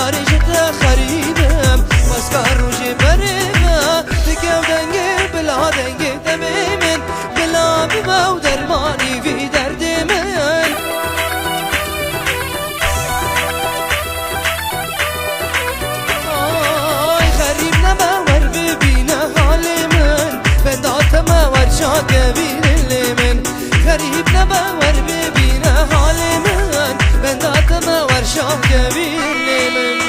یاری جده خریدم مسکر روش برمه تکم دنگی بلا دنگی دمی من بلا بمو درمانی وی درد من آی غریب نمور ببینه حال من بداتم ورشاد ببینه من غریب نمور ببینه حال من بداتم ورشاد ببینه من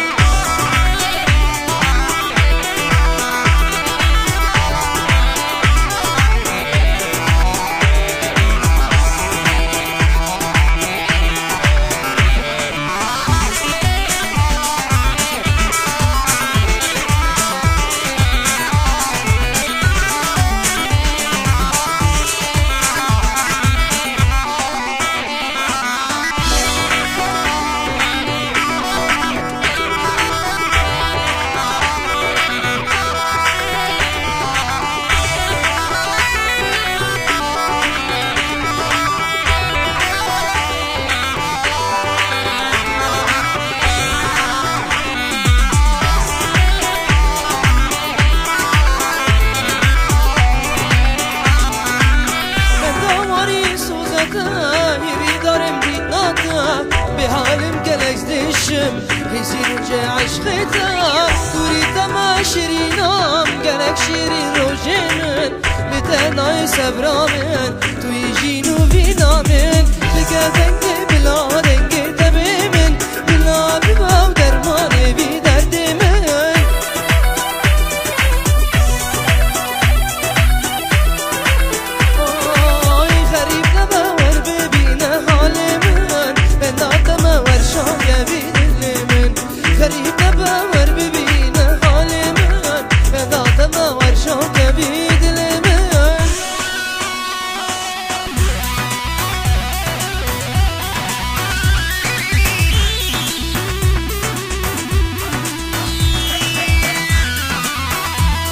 به حالم گلک دشم هزیر جه عشقتا دوری تما شیرینام گلک شیرین روژنن لتنای صبرامن توی جینو وینامن لگه